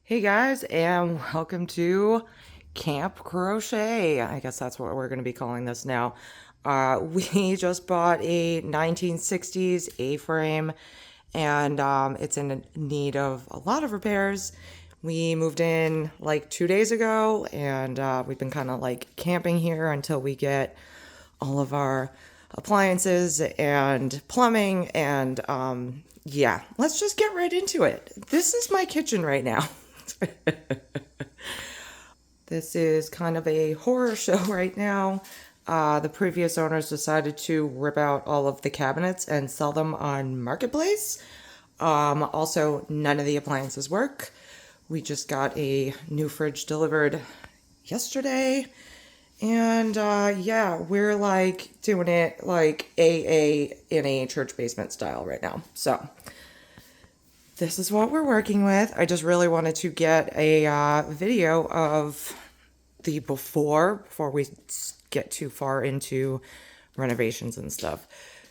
Hey guys, and welcome to Camp Crochet. I guess that's what we're going to be calling this now. We just bought a 1960s A-frame, and it's in need of a lot of repairs. We moved in like 2 days ago, and we've been kind of like camping here until we get all of our appliances and plumbing, and yeah, let's just get right into it. This is my kitchen right now. This is kind of a horror show right now. The previous owners decided to rip out all of the cabinets and sell them on Marketplace. Also, none of the appliances work. We just got a new fridge delivered yesterday. And yeah, we're like doing it like AA in a church basement style right now. So this is what we're working with. I just really wanted to get a video of the before we get too far into renovations and stuff.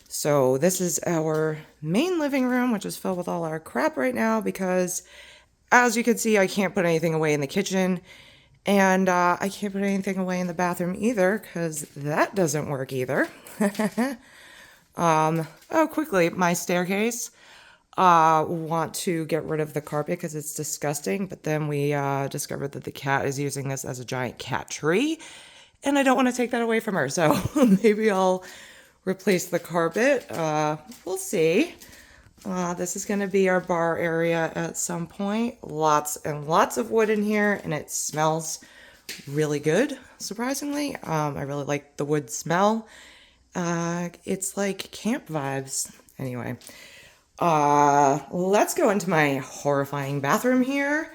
So this is our main living room, which is filled with all our crap right now because, as you can see, I can't put anything away in the kitchen, and I can't put anything away in the bathroom either because that doesn't work either. Oh, quickly, my staircase. Want to get rid of the carpet because it's disgusting, but then we discovered that the cat is using this as a giant cat tree, and I don't want to take that away from her, so maybe I'll replace the carpet. We'll see. This is going to be our bar area at some point. Lots and lots of wood in here, and it smells really good, surprisingly. I really like the wood smell. It's like camp vibes. Anyway. Let's go into my horrifying bathroom here.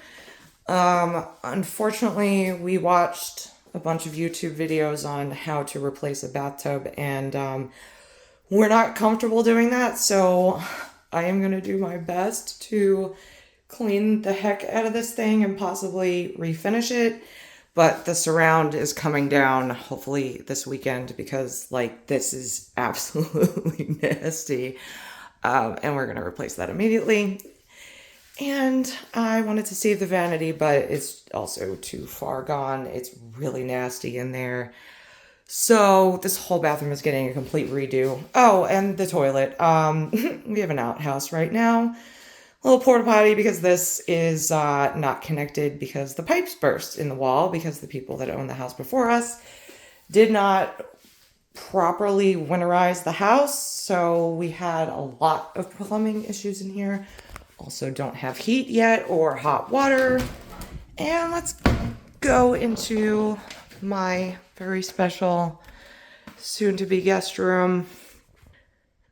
Unfortunately, we watched a bunch of YouTube videos on how to replace a bathtub, and we're not comfortable doing that, so I am going to do my best to clean the heck out of this thing and possibly refinish it. But the surround is coming down hopefully this weekend because, like, this is absolutely nasty. And we're going to replace that immediately. And I wanted to save the vanity, but it's also too far gone. It's really nasty in there. So this whole bathroom is getting a complete redo. Oh, and the toilet. We have an outhouse right now. A little porta potty because this is not connected because the pipes burst in the wall because the people that owned the house before us did not properly winterize the house, so we had a lot of plumbing issues in here. Also don't have heat yet or hot water. And let's go into my very special soon-to-be guest room.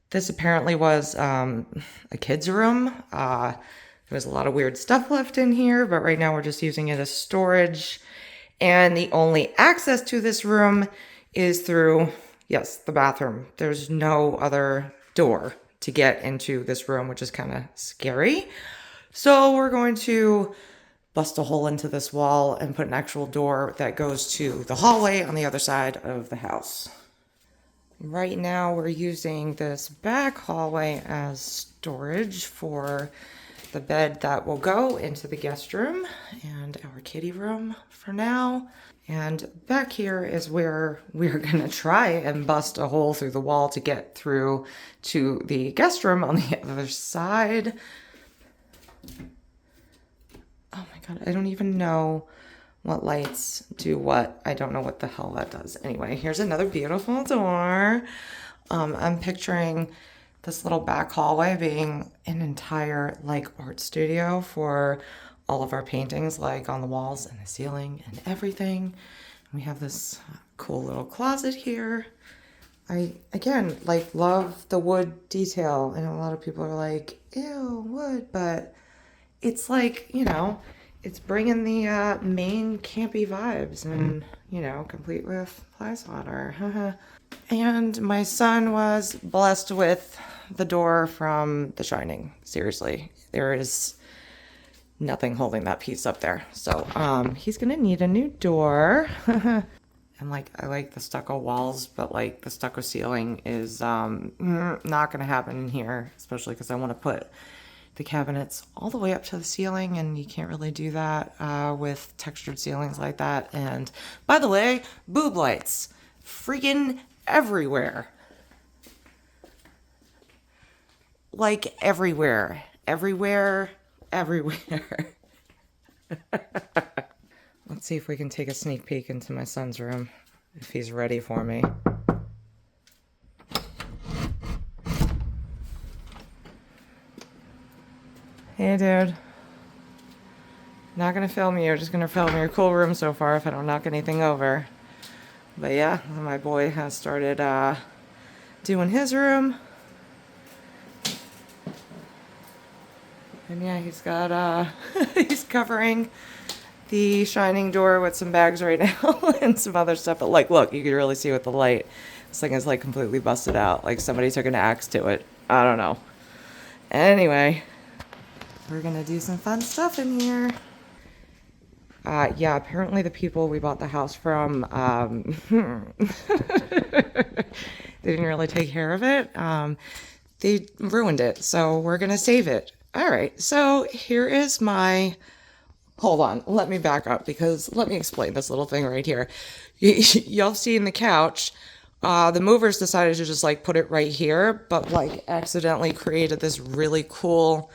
This apparently was a kid's room. There was a lot of weird stuff left in here, but right now we're just using it as storage. And the only access to this room is through, yes, the bathroom. There's no other door to get into this room, which is kind of scary. So we're going to bust a hole into this wall and put an actual door that goes to the hallway on the other side of the house. Right now we're using this back hallway as storage for the bed that will go into the guest room and our kitty room for now. And back here is where we're gonna try and bust a hole through the wall to get through to the guest room on the other side. Oh my God, I don't even know what lights do what. I don't know what the hell that does. Anyway, here's another beautiful door. I'm picturing this little back hallway being an entire like art studio for all of our paintings, like on the walls and the ceiling and everything. We have this cool little closet here. I, again, like love the wood detail. I know a lot of people are like, ew, wood, but it's like, you know, it's bringing the main campy vibes and, you know, complete with fly swatter. And my son was blessed with the door from The Shining. Seriously, there is nothing holding that piece up there. So he's gonna need a new door. And like, I like the stucco walls, but like the stucco ceiling is not gonna happen in here, especially because I want to put the cabinets all the way up to the ceiling, and you can't really do that with textured ceilings like that. And by the way, boob lights, freaking everywhere. Like everywhere, everywhere, everywhere. Let's see if we can take a sneak peek into my son's room, if he's ready for me. Hey, dude. Not gonna film you, just gonna film your cool room so far if I don't knock anything over. But yeah, my boy has started doing his room. And yeah, he's got, he's covering the shining door with some bags right now and some other stuff. But like, look, you can really see with the light, this thing is like completely busted out. Like somebody took an axe to it. I don't know. Anyway. We're gonna do some fun stuff in here. Yeah, apparently the people we bought the house from, they didn't really take care of it. They ruined it, so we're gonna save it. All right, so here is my, hold on, let me back up because let me explain this little thing right here. Y'all seen the couch. The movers decided to just like put it right here, but like accidentally created this really cool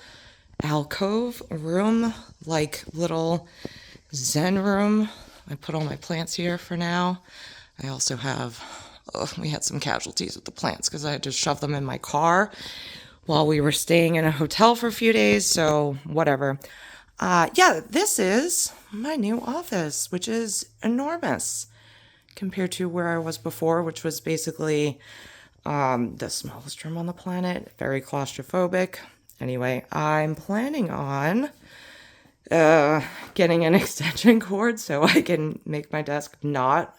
alcove room, like little zen room. I put all my plants here for now. I also have, we had some casualties with the plants because I had to shove them in my car while we were staying in a hotel for a few days, so whatever. Yeah, this is my new office, which is enormous compared to where I was before, which was basically the smallest room on the planet, very claustrophobic. Anyway, I'm planning on getting an extension cord so I can make my desk not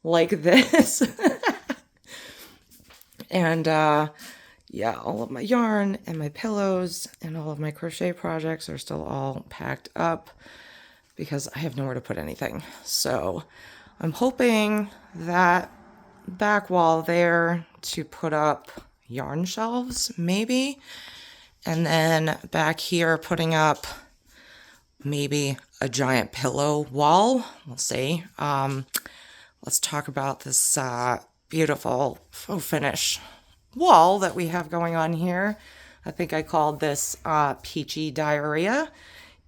like this. And yeah, all of my yarn and my pillows and all of my crochet projects are still all packed up because I have nowhere to put anything. So I'm hoping that back wall there to put up yarn shelves, maybe. And then back here, putting up maybe a giant pillow wall. We'll see. Let's talk about this beautiful faux finish wall that we have going on here. I think I called this peachy diarrhea.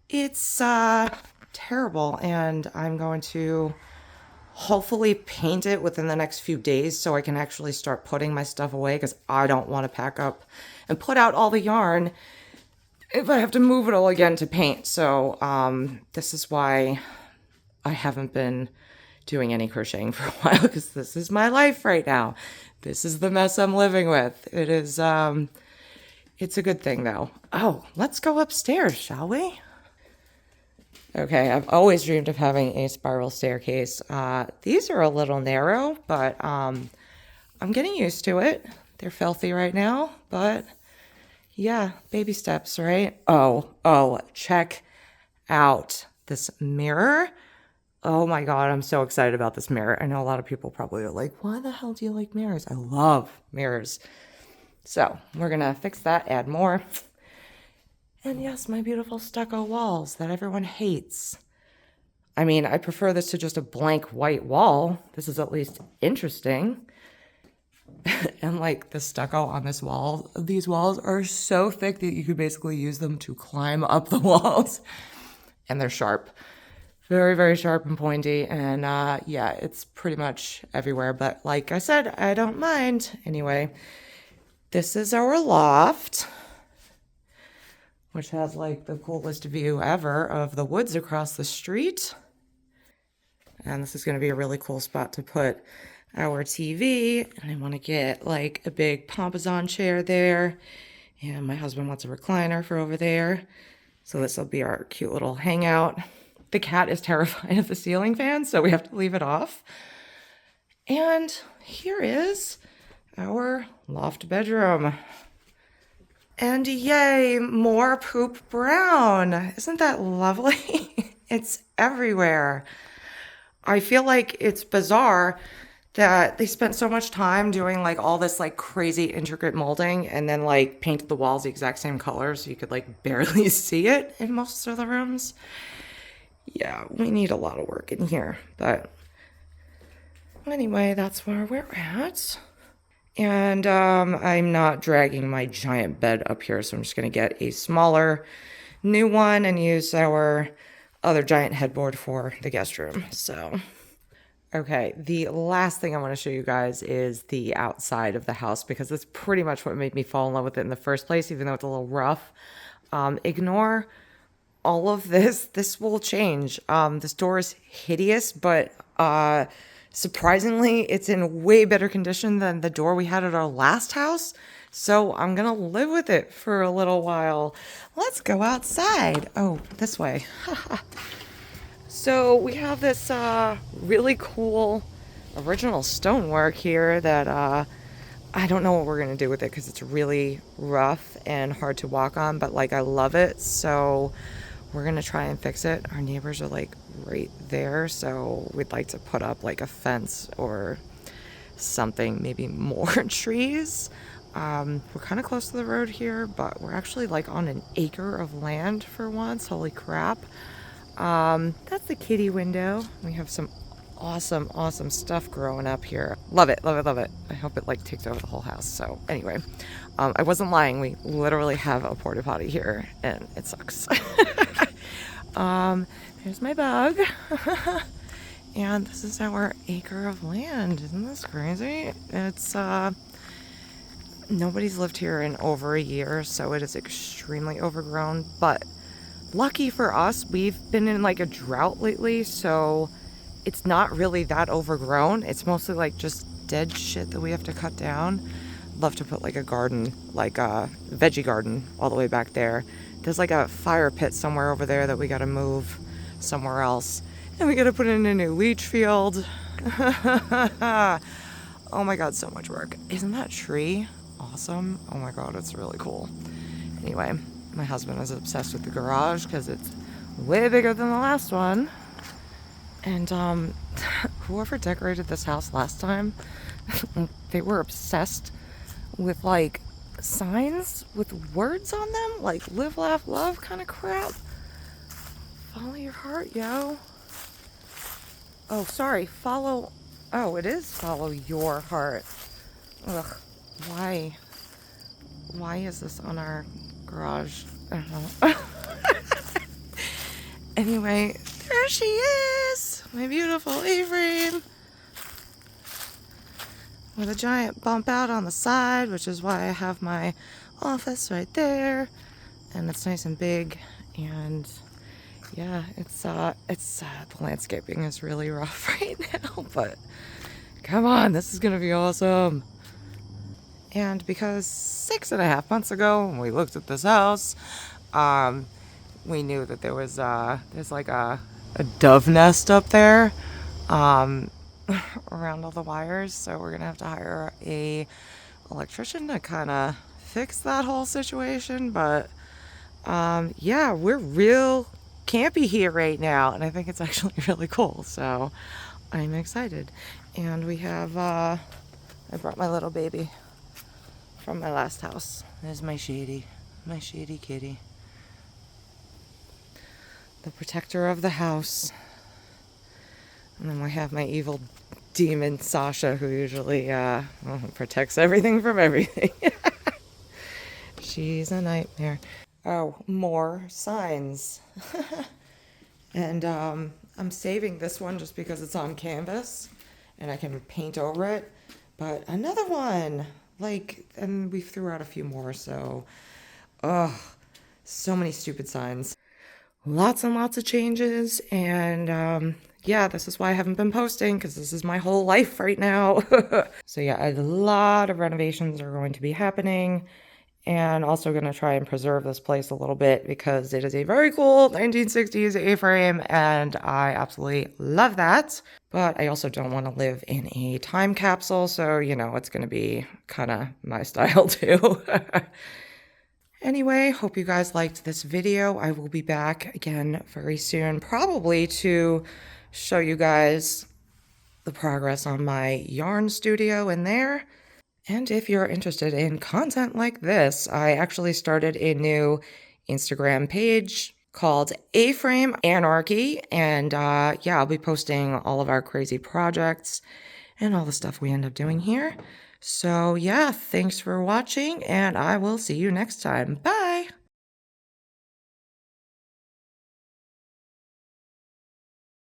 It's terrible, and I'm going to hopefully paint it within the next few days so I can actually start putting my stuff away because I don't want to pack up and put out all the yarn if I have to move it all again to paint. So this is why I haven't been doing any crocheting for a while, because this is my life right now. This is the mess I'm living with. It is, it's a good thing though. Oh, let's go upstairs, shall we? Okay, I've always dreamed of having a spiral staircase. These are a little narrow, but I'm getting used to it. They're filthy right now, but yeah, baby steps, right? Oh, check out this mirror. Oh my God, I'm so excited about this mirror. I know a lot of people probably are like, why the hell do you like mirrors? I love mirrors. So we're gonna fix that, add more. And yes, my beautiful stucco walls that everyone hates. I mean, I prefer this to just a blank white wall. This is at least interesting. And like the stucco on this wall, these walls are so thick that you could basically use them to climb up the walls. And they're sharp. Very, very sharp and pointy. And yeah, it's pretty much everywhere. But like I said, I don't mind. Anyway, this is our loft, which has like the coolest view ever of the woods across the street. And this is going to be a really cool spot to put our TV. And I want to get like a big Pompazon chair there. And my husband wants a recliner for over there. So this will be our cute little hangout. The cat is terrified of the ceiling fan, so we have to leave it off. And here is our loft bedroom. And yay, more poop brown. Isn't that lovely? It's everywhere. I feel like it's bizarre that they spent so much time doing like all this like crazy intricate molding and then like painted the walls the exact same color so you could like barely see it in most of the rooms. Yeah, we need a lot of work in here, but anyway, that's where we're at. And I'm not dragging my giant bed up here, so I'm just gonna get a smaller new one and use our other giant headboard for the guest room. So okay, the last thing I want to show you guys is the outside of the house because that's pretty much what made me fall in love with it in the first place, even though it's a little rough. Ignore all of this. This will change. This door is hideous, but surprisingly, it's in way better condition than the door we had at our last house. So I'm going to live with it for a little while. Let's go outside. Oh, this way. So we have this really cool original stonework here that I don't know what we're gonna do with it because it's really rough and hard to walk on, but like I love it, so we're gonna try and fix it. Our neighbors are like right there, so we'd like to put up like a fence or something, maybe more trees. We're kind of close to the road here, but we're actually like on an acre of land for once. Holy crap. That's the kitty window. We have some awesome stuff growing up here. Love it. I hope it like takes over the whole house. So anyway, I wasn't lying. We literally have a porta potty here and it sucks. There's my bug. And this is our acre of land. Isn't this crazy? It's, nobody's lived here in over a year, so it is extremely overgrown, but lucky for us, we've been in like a drought lately, so it's not really that overgrown. It's mostly like just dead shit that we have to cut down. Love to put like a garden, like a veggie garden all the way back there. There's like a fire pit somewhere over there that we gotta move somewhere else. And we gotta put in a new leach field. Oh my god, so much work. Isn't that tree awesome? Oh my god, it's really cool. Anyway, my husband is obsessed with the garage because it's way bigger than the last one. And whoever decorated this house last time, they were obsessed with like signs with words on them, like live, laugh, love kind of crap. Follow your heart, yo. Oh, sorry, follow. Oh, it is follow your heart. Ugh, why? Why is this on our garage? I don't know. Anyway, there she is, my beautiful A-frame with a giant bump out on the side, which is why I have my office right there, and it's nice and big. And yeah, it's the landscaping is really rough right now, but come on, this is gonna be awesome. And because 6.5 months ago when we looked at this house, we knew that there was there's like a dove nest up there around all the wires, so we're gonna have to hire a electrician to kind of fix that whole situation. But yeah, we're real campy here right now, and I think it's actually really cool, so I'm excited. And we have I brought my little baby from my last house. There's my shady kitty, the protector of the house. And then we have my evil demon Sasha, who usually protects everything from everything. She's a nightmare. Oh, more signs. And I'm saving this one just because it's on canvas and I can paint over it. But another one, like, and we threw out a few more, so so many stupid signs. Lots and lots of changes, and yeah, this is why I haven't been posting, because this is my whole life right now. So yeah, a lot of renovations are going to be happening, and also going to try and preserve this place a little bit because it is a very cool 1960s A-frame, and I absolutely love that. But I also don't want to live in a time capsule, so you know, it's going to be kind of my style too. Anyway, hope you guys liked this video. I will be back again very soon, probably to show you guys the progress on my yarn studio in there. And if you're interested in content like this, I actually started a new Instagram page called A-Frame Anarchy. And yeah, I'll be posting all of our crazy projects and all the stuff we end up doing here. So yeah, thanks for watching, and I will see you next time. Bye!